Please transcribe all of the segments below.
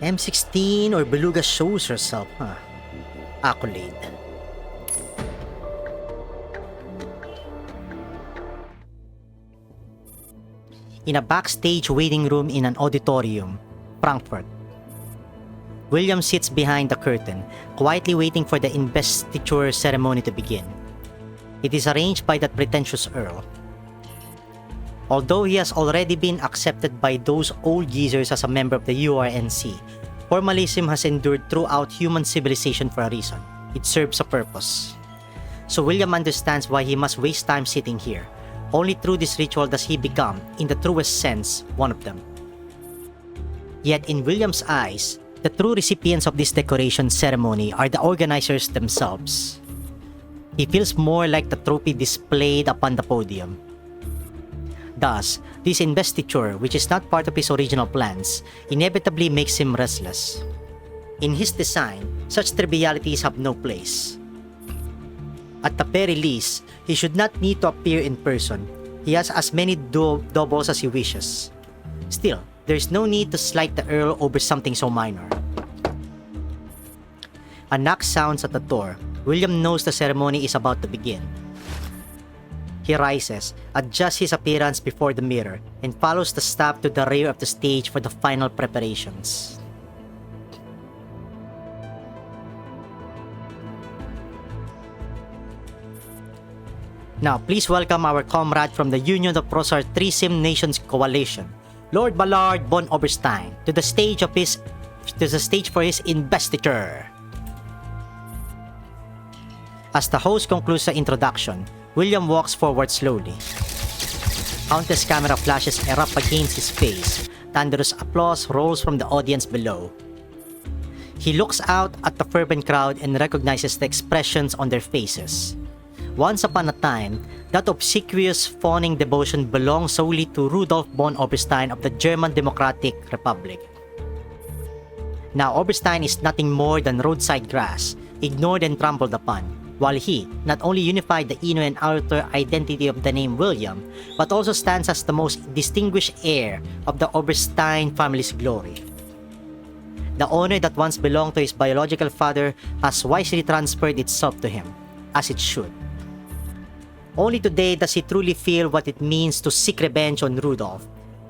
M16 or Beluga shows herself, huh? Accolade. In a backstage waiting room in an auditorium, Frankfurt. William sits behind the curtain, quietly waiting for the investiture ceremony to begin. It is arranged by that pretentious Earl. Although he has already been accepted by those old geezers as a member of the URNC, formalism has endured throughout human civilization for a reason. It serves a purpose. So William understands why he must waste time sitting here. Only through this ritual does he become, in the truest sense, one of them. Yet in William's eyes, the true recipients of this decoration ceremony are the organizers themselves. He feels more like the trophy displayed upon the podium. Thus, this investiture, which is not part of his original plans, inevitably makes him restless. In his design, such trivialities have no place. At the very least, he should not need to appear in person. He has as many doubles as he wishes. Still, there is no need to slight the Earl over something so minor. A knock sounds at the door. William knows the ceremony is about to begin. He rises, adjusts his appearance before the mirror, and follows the staff to the rear of the stage for the final preparations. Now, please welcome our comrade from the Union of Prosartrism Nations Coalition, Lord Ballard von Oberstein, to the stage for his investiture. As the host concludes the introduction, William walks forward slowly. Countless camera flashes erupt against his face. Thunderous applause rolls from the audience below. He looks out at the fervent crowd and recognizes the expressions on their faces. Once upon a time, that obsequious fawning devotion belonged solely to Rudolf von Oberstein of the German Democratic Republic. Now Oberstein is nothing more than roadside grass, ignored and trampled upon, while he not only unified the inner and outer identity of the name William, but also stands as the most distinguished heir of the Oberstein family's glory. The honor that once belonged to his biological father has wisely transferred itself to him, as it should. Only today does he truly feel what it means to seek revenge on Rudolf.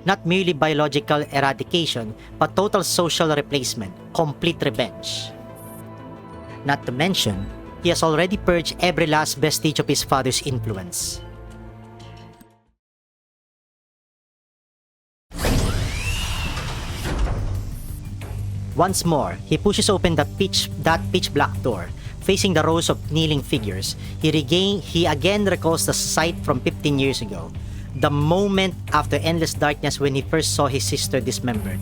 Not merely biological eradication, but total social replacement, complete revenge. Not to mention, he has already purged every last vestige of his father's influence. Once more, he pushes open that pitch black door. Facing the rows of kneeling figures, he again recalls the sight from 15 years ago, the moment after endless darkness when he first saw his sister dismembered.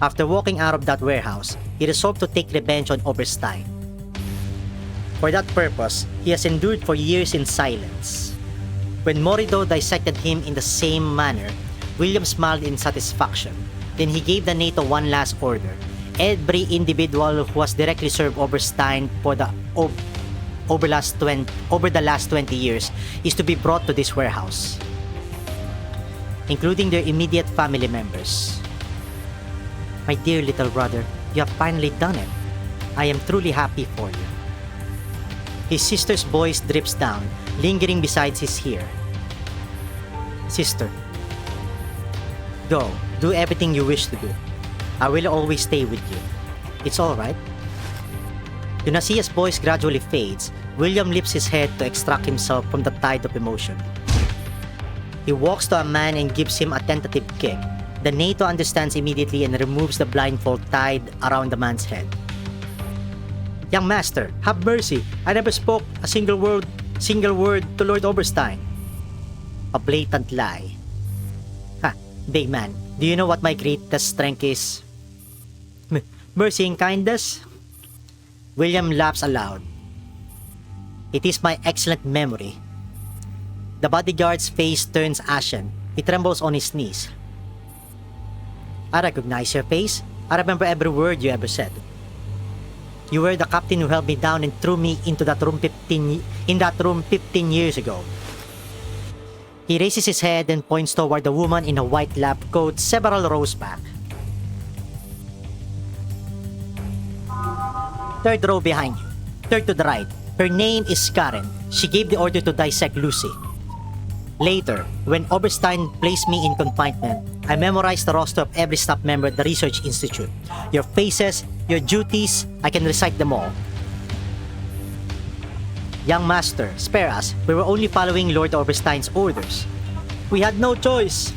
After walking out of that warehouse, he resolved to take revenge on Oberstein. For that purpose, he has endured for years in silence. When Morido dissected him in the same manner, William smiled in satisfaction. Then he gave the NATO one last order. Every individual who has directly served Oberstein over the last 20 years is to be brought to this warehouse, including their immediate family members. My dear little brother, you have finally done it. I am truly happy for you. His sister's voice drips down, lingering beside his ear. Sister, go, do everything you wish to do. I will always stay with you. It's alright. Tunasia's voice gradually fades. William lifts his head to extract himself from the tide of emotion. He walks to a man and gives him a tentative kick. The NATO understands immediately and removes the blindfold tied around the man's head. Young master, have mercy. I never spoke a single word to Lord Oberstein. A blatant lie. Ha, big man, do you know what my greatest strength is? Mercy and kindness? William laughs aloud. It is my excellent memory. The bodyguard's face turns ashen. He trembles on his knees. I recognize your face. I remember every word you ever said. You were the captain who held me down and threw me into that room 15 years ago. He raises his head and points toward the woman in a white lab coat several rows back. Third row behind you. Third to the right. Her name is Karen. She gave the order to dissect Lucy. Later, when Oberstein placed me in confinement, I memorized the roster of every staff member at the Research Institute. Your faces, your duties, I can recite them all. Young master, spare us. We were only following Lord Oberstein's orders. We had no choice.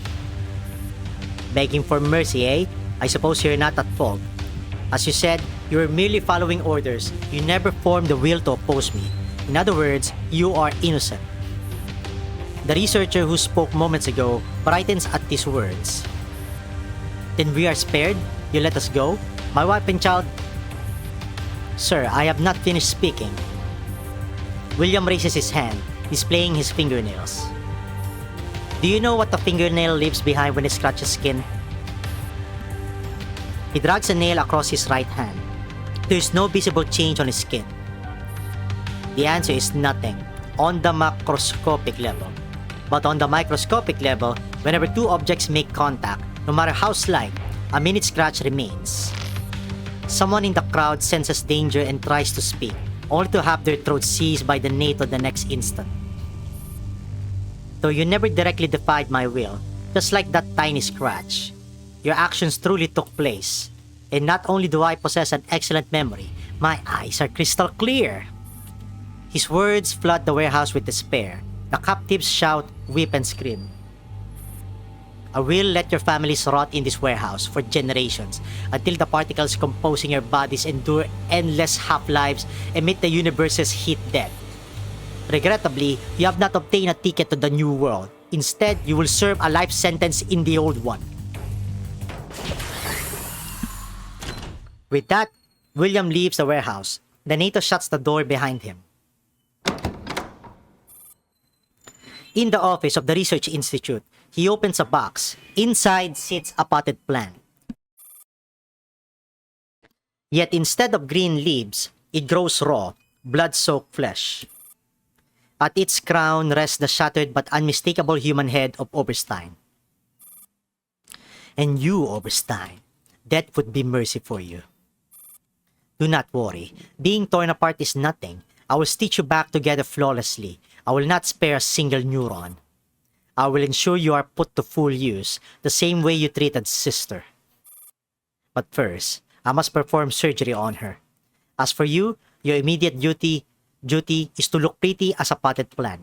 Begging for mercy, eh? I suppose you're not at fault. As you said, you were merely following orders. You never formed the will to oppose me. In other words, you are innocent. The researcher who spoke moments ago brightens at these words. Then we are spared? You let us go? My wife and child... Sir, I have not finished speaking. William raises his hand, displaying his fingernails. Do you know what a fingernail leaves behind when it scratches skin? He drags a nail across his right hand. There is no visible change on his skin. The answer is nothing on the macroscopic level. But on the microscopic level, whenever two objects make contact, no matter how slight, a minute scratch remains. Someone in the crowd senses danger and tries to speak, only to have their throat seized by the NATO the next instant. Though you never directly defied my will, just like that tiny scratch, your actions truly took place. And not only do I possess an excellent memory, my eyes are crystal clear. His words flood the warehouse with despair. The captives shout, weep, and scream. I will let your families rot in this warehouse for generations until the particles composing your bodies endure endless half-lives amid the universe's heat death. Regrettably, you have not obtained a ticket to the new world. Instead, you will serve a life sentence in the old one. With that, William leaves the warehouse. The NATO shuts the door behind him. In the office of the Research Institute, he opens a box. Inside sits a potted plant. Yet instead of green leaves, it grows raw, blood-soaked flesh. At its crown rests the shattered but unmistakable human head of Oberstein. And you, Oberstein, death would be mercy for you. Do not worry. Being torn apart is nothing. I will stitch you back together flawlessly. I will not spare a single neuron. I will ensure you are put to full use, the same way you treated sister. But first, I must perform surgery on her. As for you, your immediate duty is to look pretty as a potted plant.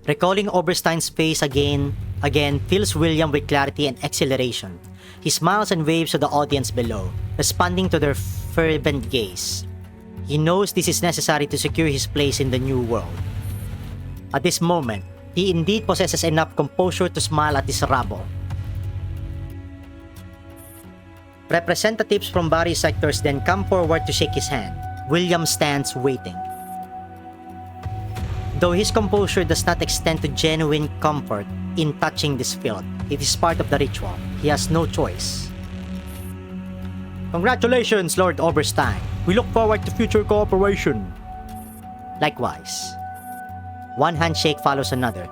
Recalling Oberstein's face again fills William with clarity and exhilaration. He smiles and waves to the audience below, responding to their fervent gaze. He knows this is necessary to secure his place in the new world. At this moment, he indeed possesses enough composure to smile at this rabble. Representatives from various sectors then come forward to shake his hand. William stands waiting. Though his composure does not extend to genuine comfort in touching this field, it is part of the ritual. He has no choice. Congratulations, Lord Oberstein. We look forward to future cooperation. Likewise. One handshake follows another.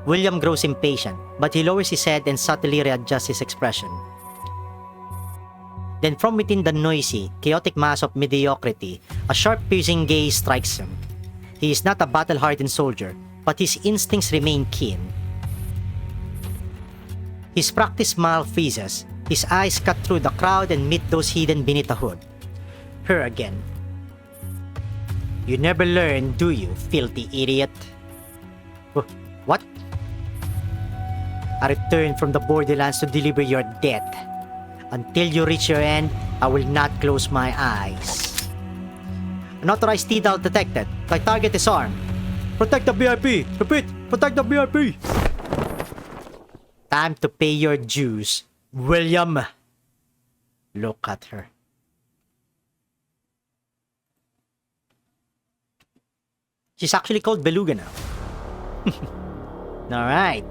William grows impatient, but he lowers his head and subtly readjusts his expression. Then from within the noisy, chaotic mass of mediocrity, a sharp piercing gaze strikes him. He is not a battle-hardened soldier, but his instincts remain keen. His practiced smile freezes. His eyes cut through the crowd and meet those hidden beneath the hood. Her again. You never learn, do you, filthy idiot? What? I returned from the borderlands to deliver your death. Until you reach your end, I will not close my eyes. Unauthorized T-Dal detected. My target is armed. Protect the VIP! Repeat! Protect the VIP! Time to pay your dues, William. Look at her. She's actually called Beluga now. Alright.